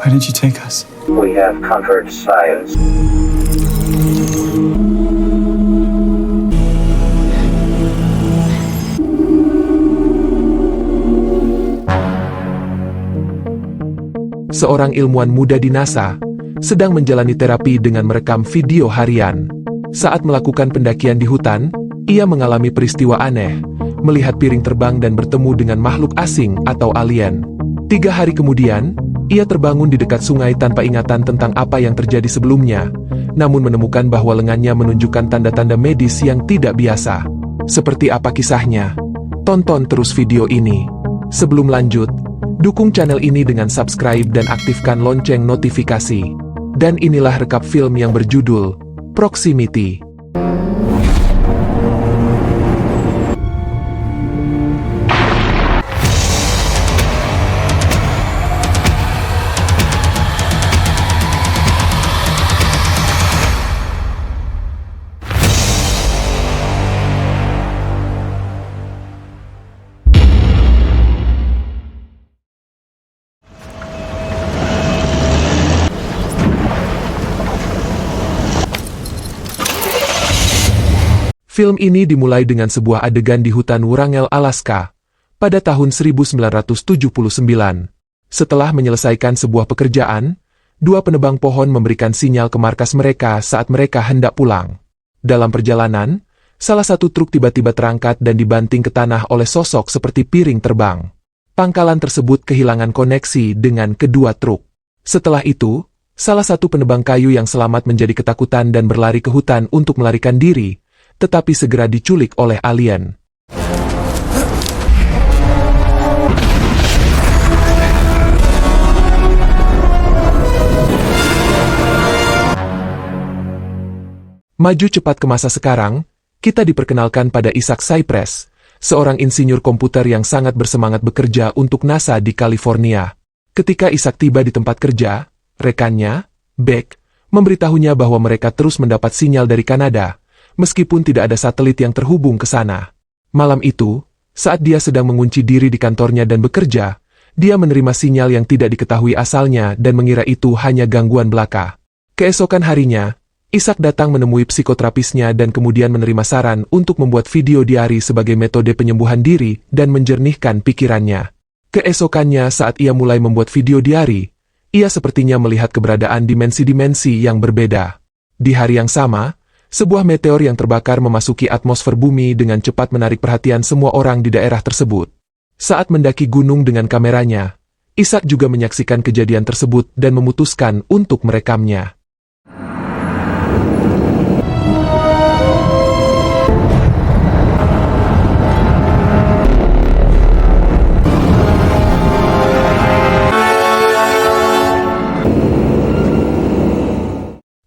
Where did you take us? We have conquered science. Seorang ilmuwan muda di NASA sedang menjalani terapi dengan merekam video harian. Saat melakukan pendakian di hutan, ia mengalami peristiwa aneh, melihat piring terbang dan bertemu dengan makhluk asing atau alien. 3 hari kemudian, ia terbangun di dekat sungai tanpa ingatan tentang apa yang terjadi sebelumnya, namun menemukan bahwa lengannya menunjukkan tanda-tanda medis yang tidak biasa. Seperti apa kisahnya? Tonton terus video ini. Sebelum lanjut, dukung channel ini dengan subscribe dan aktifkan lonceng notifikasi. Dan inilah rekap film yang berjudul Proximity. Film ini dimulai dengan sebuah adegan di hutan Wrangell, Alaska, pada tahun 1979. Setelah menyelesaikan sebuah pekerjaan, 2 penebang pohon memberikan sinyal ke markas mereka saat mereka hendak pulang. Dalam perjalanan, salah satu truk tiba-tiba terangkat dan dibanting ke tanah oleh sosok seperti piring terbang. Pangkalan tersebut kehilangan koneksi dengan kedua truk. Setelah itu, salah satu penebang kayu yang selamat menjadi ketakutan dan berlari ke hutan untuk melarikan diri, tetapi segera diculik oleh alien. Maju cepat ke masa sekarang, kita diperkenalkan pada Isaac Cypress, seorang insinyur komputer yang sangat bersemangat bekerja untuk NASA di California. Ketika Isaac tiba di tempat kerja, rekannya, Beck, memberitahunya bahwa mereka terus mendapat sinyal dari Kanada, meskipun tidak ada satelit yang terhubung ke sana. Malam itu, saat dia sedang mengunci diri di kantornya dan bekerja, dia menerima sinyal yang tidak diketahui asalnya dan mengira itu hanya gangguan belaka. Keesokan harinya, Isaac datang menemui psikoterapisnya dan kemudian menerima saran untuk membuat video diari sebagai metode penyembuhan diri dan menjernihkan pikirannya. Keesokannya saat ia mulai membuat video diari, ia sepertinya melihat keberadaan dimensi-dimensi yang berbeda. Di hari yang sama, sebuah meteor yang terbakar memasuki atmosfer bumi dengan cepat menarik perhatian semua orang di daerah tersebut. Saat mendaki gunung dengan kameranya, Isaac juga menyaksikan kejadian tersebut dan memutuskan untuk merekamnya.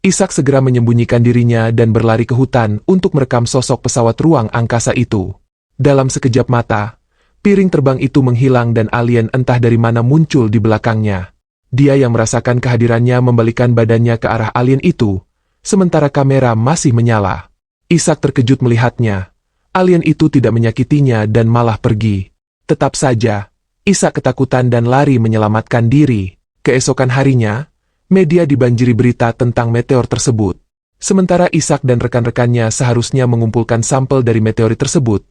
Isaac segera menyembunyikan dirinya dan berlari ke hutan untuk merekam sosok pesawat ruang angkasa itu. Dalam sekejap mata, piring terbang itu menghilang dan alien entah dari mana muncul di belakangnya. Dia yang merasakan kehadirannya membalikkan badannya ke arah alien itu, sementara kamera masih menyala. Isaac terkejut melihatnya. Alien itu tidak menyakitinya dan malah pergi. Tetap saja, Isaac ketakutan dan lari menyelamatkan diri. Keesokan harinya, media dibanjiri berita tentang meteor tersebut. Sementara Isaac dan rekan-rekannya seharusnya mengumpulkan sampel dari meteorit tersebut,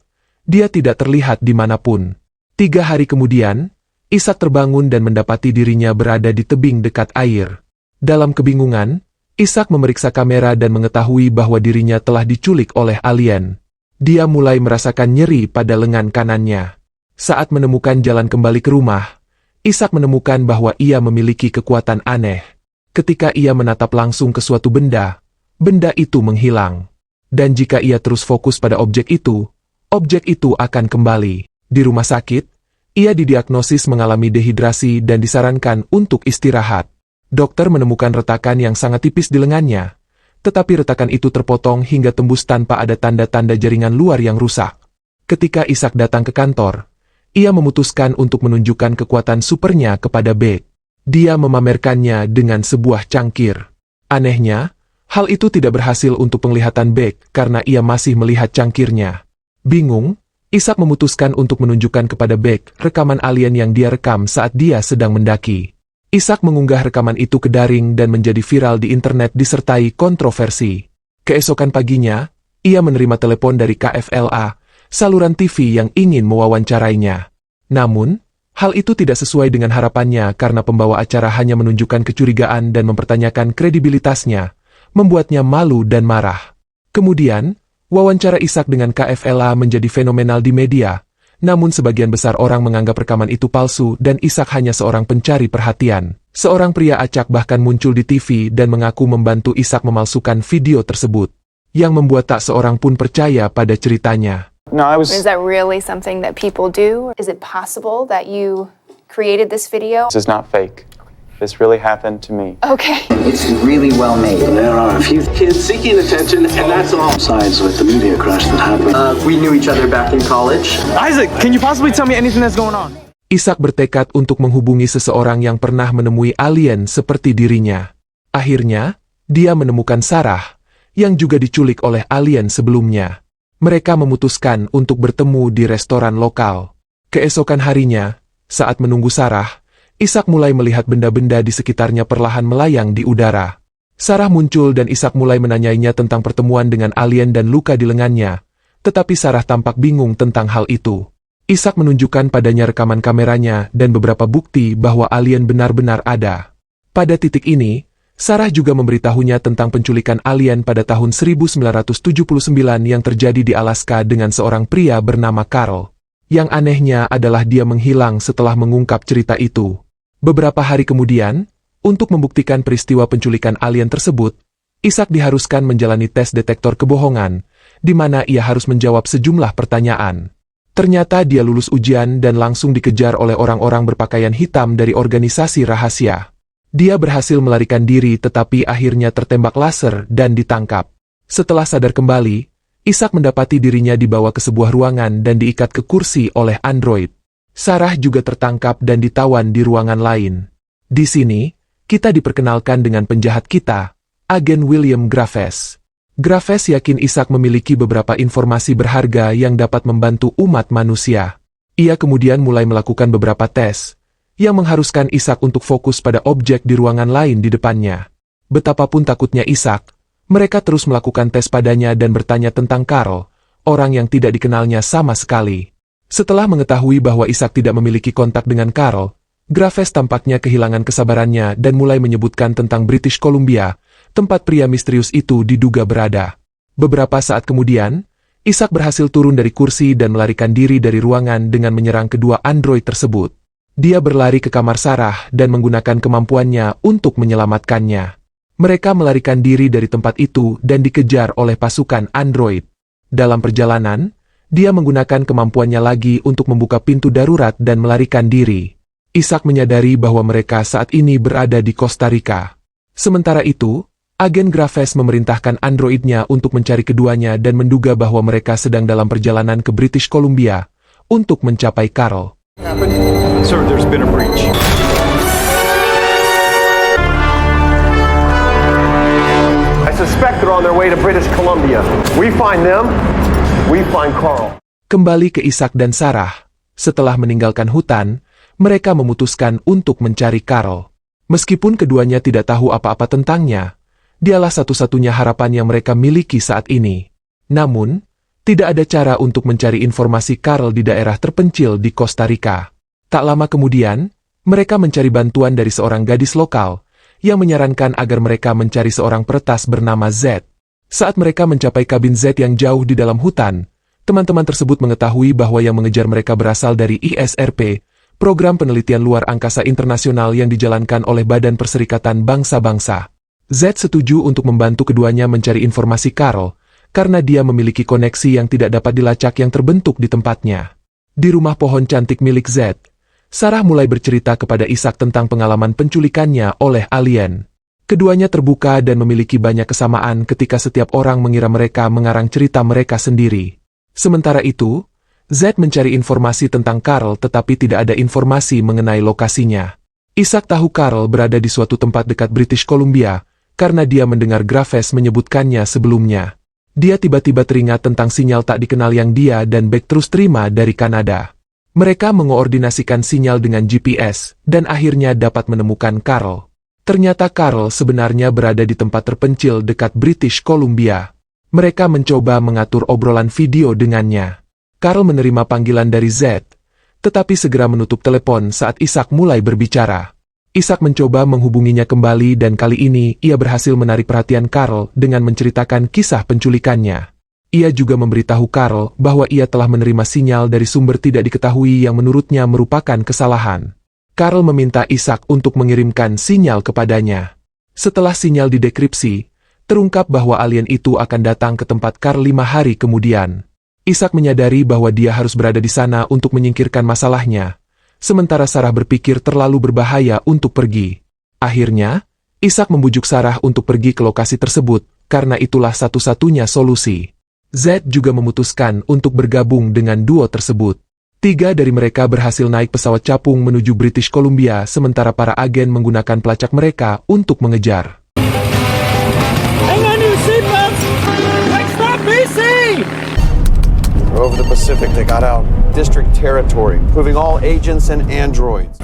dia tidak terlihat dimanapun. 3 hari kemudian, Isaac terbangun dan mendapati dirinya berada di tebing dekat air. Dalam kebingungan, Isaac memeriksa kamera dan mengetahui bahwa dirinya telah diculik oleh alien. Dia mulai merasakan nyeri pada lengan kanannya. Saat menemukan jalan kembali ke rumah, Isaac menemukan bahwa ia memiliki kekuatan aneh. Ketika ia menatap langsung ke suatu benda, benda itu menghilang. Dan jika ia terus fokus pada objek itu akan kembali. Di rumah sakit, ia didiagnosis mengalami dehidrasi dan disarankan untuk istirahat. Dokter menemukan retakan yang sangat tipis di lengannya, tetapi retakan itu terpotong hingga tembus tanpa ada tanda-tanda jaringan luar yang rusak. Ketika Isaac datang ke kantor, ia memutuskan untuk menunjukkan kekuatan supernya kepada Beck. Dia memamerkannya dengan sebuah cangkir. Anehnya, hal itu tidak berhasil untuk penglihatan Beck karena ia masih melihat cangkirnya. Bingung, Isaac memutuskan untuk menunjukkan kepada Beck rekaman alien yang dia rekam saat dia sedang mendaki. Ishak mengunggah rekaman itu ke daring dan menjadi viral di internet disertai kontroversi. Keesokan paginya, ia menerima telepon dari KFLA, saluran TV yang ingin mewawancarainya. Namun, hal itu tidak sesuai dengan harapannya karena pembawa acara hanya menunjukkan kecurigaan dan mempertanyakan kredibilitasnya, membuatnya malu dan marah. Kemudian, wawancara Ishak dengan KFLA menjadi fenomenal di media, namun sebagian besar orang menganggap rekaman itu palsu dan Ishak hanya seorang pencari perhatian. Seorang pria acak bahkan muncul di TV dan mengaku membantu Ishak memalsukan video tersebut, yang membuat tak seorang pun percaya pada ceritanya. Is that really something that people do? Is it possible that you created this video? This is not fake. This really happened to me. Okay. It's really well made. There are a few kids seeking attention, and that's all. Sides with the media crash that happened. We knew each other back in college. Isaac, can you possibly tell me anything that's going on? Ishak bertekad untuk menghubungi seseorang yang pernah menemui alien seperti dirinya. Akhirnya, dia menemukan Sarah, yang juga diculik oleh alien sebelumnya. Mereka memutuskan untuk bertemu di restoran lokal. Keesokan harinya, saat menunggu Sarah, Ishak mulai melihat benda-benda di sekitarnya perlahan melayang di udara. Sarah muncul dan Ishak mulai menanyainya tentang pertemuan dengan alien dan luka di lengannya, tetapi Sarah tampak bingung tentang hal itu. Ishak menunjukkan padanya rekaman kameranya dan beberapa bukti bahwa alien benar-benar ada. Pada titik ini, Sarah juga memberitahunya tentang penculikan alien pada tahun 1979 yang terjadi di Alaska dengan seorang pria bernama Carl. Yang anehnya adalah dia menghilang setelah mengungkap cerita itu. Beberapa hari kemudian, untuk membuktikan peristiwa penculikan alien tersebut, Ishak diharuskan menjalani tes detektor kebohongan, di mana ia harus menjawab sejumlah pertanyaan. Ternyata dia lulus ujian dan langsung dikejar oleh orang-orang berpakaian hitam dari organisasi rahasia. Dia berhasil melarikan diri tetapi akhirnya tertembak laser dan ditangkap. Setelah sadar kembali, Ishak mendapati dirinya dibawa ke sebuah ruangan dan diikat ke kursi oleh android. Sarah juga tertangkap dan ditawan di ruangan lain. Di sini, kita diperkenalkan dengan penjahat kita, Agen William Graves. Graves yakin Ishak memiliki beberapa informasi berharga yang dapat membantu umat manusia. Ia kemudian mulai melakukan beberapa tes, yang mengharuskan Ishak untuk fokus pada objek di ruangan lain di depannya. Betapapun takutnya Ishak, mereka terus melakukan tes padanya dan bertanya tentang Carl, orang yang tidak dikenalnya sama sekali. Setelah mengetahui bahwa Ishak tidak memiliki kontak dengan Carl, Graves tampaknya kehilangan kesabarannya dan mulai menyebutkan tentang British Columbia, tempat pria misterius itu diduga berada. Beberapa saat kemudian, Ishak berhasil turun dari kursi dan melarikan diri dari ruangan dengan menyerang kedua android tersebut. Dia berlari ke kamar Sarah dan menggunakan kemampuannya untuk menyelamatkannya. Mereka melarikan diri dari tempat itu dan dikejar oleh pasukan android. Dalam perjalanan, dia menggunakan kemampuannya lagi untuk membuka pintu darurat dan melarikan diri. Ishak menyadari bahwa mereka saat ini berada di Costa Rica. Sementara itu, Agen Graves memerintahkan androidnya untuk mencari keduanya dan menduga bahwa mereka sedang dalam perjalanan ke British Columbia untuk mencapai Carl. Sir, there's been a breach. I suspect they're on their way to British Columbia. We find them. We find Carl. Kembali ke Ishak dan Sarah. Setelah meninggalkan hutan, mereka memutuskan untuk mencari Carl. Meskipun keduanya tidak tahu apa-apa tentangnya, dialah satu-satunya harapan yang mereka miliki saat ini. Namun, tidak ada cara untuk mencari informasi Carl di daerah terpencil di Costa Rica. Tak lama kemudian, mereka mencari bantuan dari seorang gadis lokal, yang menyarankan agar mereka mencari seorang peretas bernama Z. Saat mereka mencapai kabin Z yang jauh di dalam hutan, teman-teman tersebut mengetahui bahwa yang mengejar mereka berasal dari ISRP, program penelitian luar angkasa internasional yang dijalankan oleh Badan Perserikatan Bangsa-Bangsa. Z setuju untuk membantu keduanya mencari informasi Carl, karena dia memiliki koneksi yang tidak dapat dilacak yang terbentuk di tempatnya. Di rumah pohon cantik milik Z, Sarah mulai bercerita kepada Ishak tentang pengalaman penculikannya oleh alien. Keduanya terbuka dan memiliki banyak kesamaan ketika setiap orang mengira mereka mengarang cerita mereka sendiri. Sementara itu, Z mencari informasi tentang Carl tetapi tidak ada informasi mengenai lokasinya. Ishak tahu Carl berada di suatu tempat dekat British Columbia, karena dia mendengar Graves menyebutkannya sebelumnya. Dia tiba-tiba teringat tentang sinyal tak dikenal yang dia dan Beck terus terima dari Kanada. Mereka mengoordinasikan sinyal dengan GPS dan akhirnya dapat menemukan Carl. Ternyata Carl sebenarnya berada di tempat terpencil dekat British Columbia. Mereka mencoba mengatur obrolan video dengannya. Carl menerima panggilan dari Z, tetapi segera menutup telepon saat Isaac mulai berbicara. Isaac mencoba menghubunginya kembali dan kali ini ia berhasil menarik perhatian Carl dengan menceritakan kisah penculikannya. Ia juga memberitahu Carl bahwa ia telah menerima sinyal dari sumber tidak diketahui yang menurutnya merupakan kesalahan. Carl meminta Isaac untuk mengirimkan sinyal kepadanya. Setelah sinyal didekripsi, terungkap bahwa alien itu akan datang ke tempat Carl 5 hari kemudian. Isaac menyadari bahwa dia harus berada di sana untuk menyingkirkan masalahnya, sementara Sarah berpikir terlalu berbahaya untuk pergi. Akhirnya, Isaac membujuk Sarah untuk pergi ke lokasi tersebut, karena itulah satu-satunya solusi. Z juga memutuskan untuk bergabung dengan duo tersebut. 3 dari mereka berhasil naik pesawat capung menuju British Columbia sementara para agen menggunakan pelacak mereka untuk mengejar. Hang on to your seatbelts! Next stop, BC! Over the Pacific, they got out district territory, moving all agents and androids.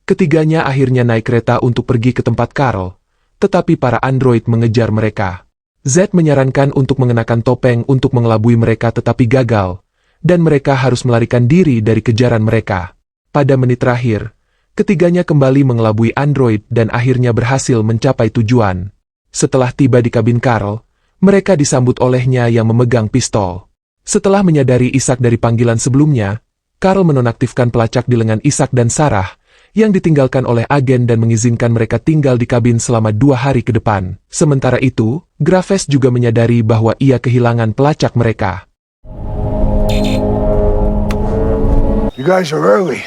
Ketiganya akhirnya naik kereta untuk pergi ke tempat Carl, tetapi para android mengejar mereka. Z menyarankan untuk mengenakan topeng untuk mengelabui mereka tetapi gagal, dan mereka harus melarikan diri dari kejaran mereka. Pada menit terakhir, ketiganya kembali mengelabui android dan akhirnya berhasil mencapai tujuan. Setelah tiba di kabin Carl, mereka disambut olehnya yang memegang pistol. Setelah menyadari Isaac dari panggilan sebelumnya, Carl menonaktifkan pelacak di lengan Isaac dan Sarah, yang ditinggalkan oleh agen dan mengizinkan mereka tinggal di kabin selama 2 hari ke depan. Sementara itu, Graves juga menyadari bahwa ia kehilangan pelacak mereka. You guys are early.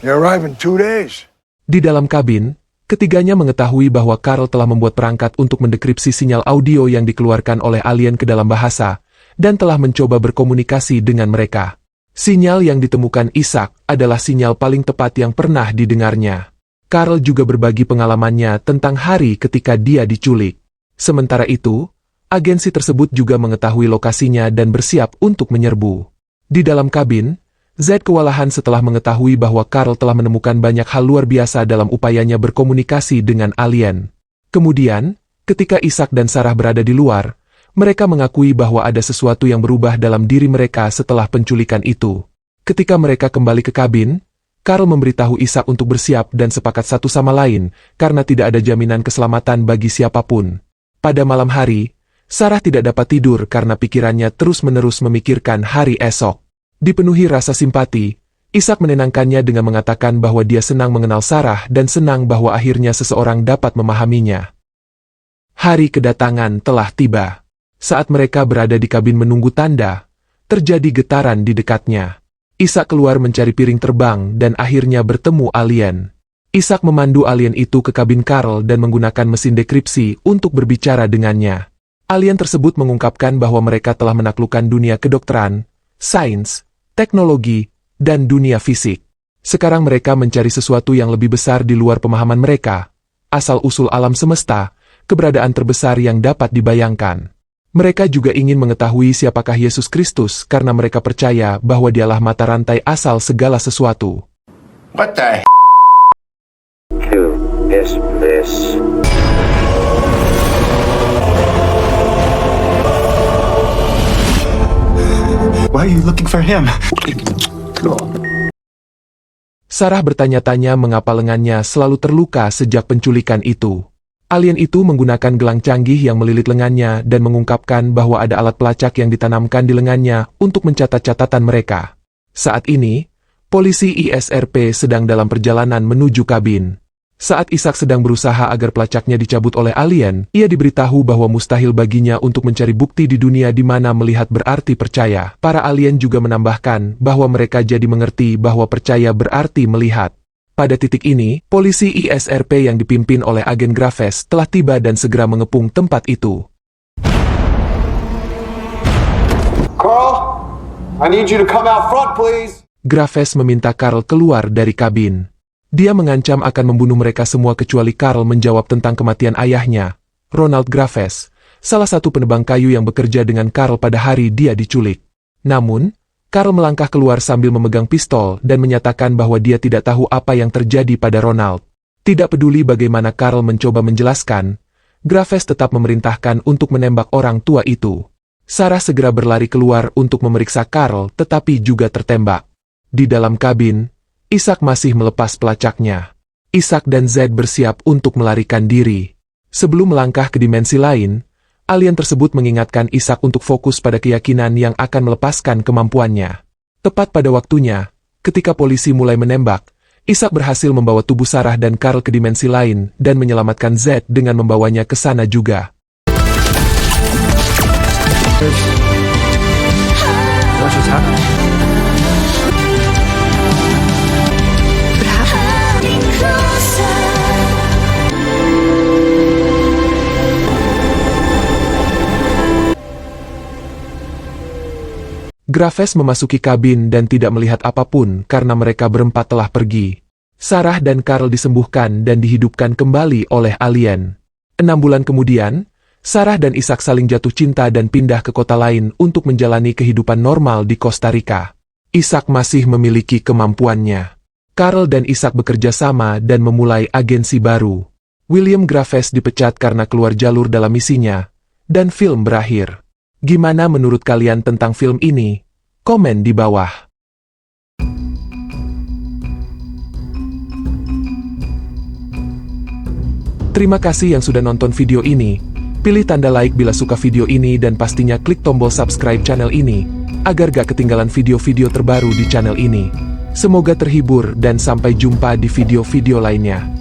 You arrive in 2 days. Di dalam kabin, ketiganya mengetahui bahwa Carl telah membuat perangkat untuk mendekripsi sinyal audio yang dikeluarkan oleh alien ke dalam bahasa, dan telah mencoba berkomunikasi dengan mereka. Sinyal yang ditemukan Isaac adalah sinyal paling tepat yang pernah didengarnya. Carl juga berbagi pengalamannya tentang hari ketika dia diculik. Sementara itu, agensi tersebut juga mengetahui lokasinya dan bersiap untuk menyerbu. Di dalam kabin, Z kewalahan setelah mengetahui bahwa Carl telah menemukan banyak hal luar biasa dalam upayanya berkomunikasi dengan alien. Kemudian, ketika Isaac dan Sarah berada di luar, mereka mengakui bahwa ada sesuatu yang berubah dalam diri mereka setelah penculikan itu. Ketika mereka kembali ke kabin, Carl memberitahu Isaac untuk bersiap dan sepakat satu sama lain, karena tidak ada jaminan keselamatan bagi siapapun. Pada malam hari, Sarah tidak dapat tidur karena pikirannya terus-menerus memikirkan hari esok. Dipenuhi rasa simpati, Isaac menenangkannya dengan mengatakan bahwa dia senang mengenal Sarah dan senang bahwa akhirnya seseorang dapat memahaminya. Hari kedatangan telah tiba. Saat mereka berada di kabin menunggu tanda, terjadi getaran di dekatnya. Isaac keluar mencari piring terbang dan akhirnya bertemu alien. Isaac memandu alien itu ke kabin Carl dan menggunakan mesin dekripsi untuk berbicara dengannya. Alien tersebut mengungkapkan bahwa mereka telah menaklukkan dunia kedokteran, sains, teknologi, dan dunia fisik. Sekarang mereka mencari sesuatu yang lebih besar di luar pemahaman mereka, asal-usul alam semesta, keberadaan terbesar yang dapat dibayangkan. Mereka juga ingin mengetahui siapakah Yesus Kristus karena mereka percaya bahwa dialah mata rantai asal segala sesuatu. What the Who is this? Why are you looking for him? Sarah bertanya-tanya mengapa lengannya selalu terluka sejak penculikan itu. Alien itu menggunakan gelang canggih yang melilit lengannya dan mengungkapkan bahwa ada alat pelacak yang ditanamkan di lengannya untuk mencatat catatan mereka. Saat ini, polisi ISRP sedang dalam perjalanan menuju kabin. Saat Isaac sedang berusaha agar pelacaknya dicabut oleh alien, ia diberitahu bahwa mustahil baginya untuk mencari bukti di dunia di mana melihat berarti percaya. Para alien juga menambahkan bahwa mereka jadi mengerti bahwa percaya berarti melihat. Pada titik ini, polisi ISRP yang dipimpin oleh agen Graves telah tiba dan segera mengepung tempat itu. Carl, I need you to come out front, please. Graves meminta Carl keluar dari kabin. Dia mengancam akan membunuh mereka semua kecuali Carl menjawab tentang kematian ayahnya, Ronald Graves, salah satu penebang kayu yang bekerja dengan Carl pada hari dia diculik. Namun, Carl melangkah keluar sambil memegang pistol dan menyatakan bahwa dia tidak tahu apa yang terjadi pada Ronald. Tidak peduli bagaimana Carl mencoba menjelaskan, Graves tetap memerintahkan untuk menembak orang tua itu. Sarah segera berlari keluar untuk memeriksa Carl tetapi juga tertembak. Di dalam kabin, Isaac masih melepas pelacaknya. Isaac dan Zed bersiap untuk melarikan diri. Sebelum melangkah ke dimensi lain, alien tersebut mengingatkan Isaac untuk fokus pada keyakinan yang akan melepaskan kemampuannya. Tepat pada waktunya, ketika polisi mulai menembak, Isaac berhasil membawa tubuh Sarah dan Carl ke dimensi lain dan menyelamatkan Zed dengan membawanya ke sana juga. Graves memasuki kabin dan tidak melihat apapun karena mereka berempat telah pergi. Sarah dan Carl disembuhkan dan dihidupkan kembali oleh alien. 6 bulan kemudian, Sarah dan Isaac saling jatuh cinta dan pindah ke kota lain untuk menjalani kehidupan normal di Costa Rica. Isaac masih memiliki kemampuannya. Carl dan Isaac bekerja sama dan memulai agensi baru. William Graves dipecat karena keluar jalur dalam misinya, dan film berakhir. Gimana menurut kalian tentang film ini? Komen di bawah. Terima kasih yang sudah nonton video ini. Pilih tanda like bila suka video ini dan pastinya klik tombol subscribe channel ini, agar gak ketinggalan video-video terbaru di channel ini. Semoga terhibur dan sampai jumpa di video-video lainnya.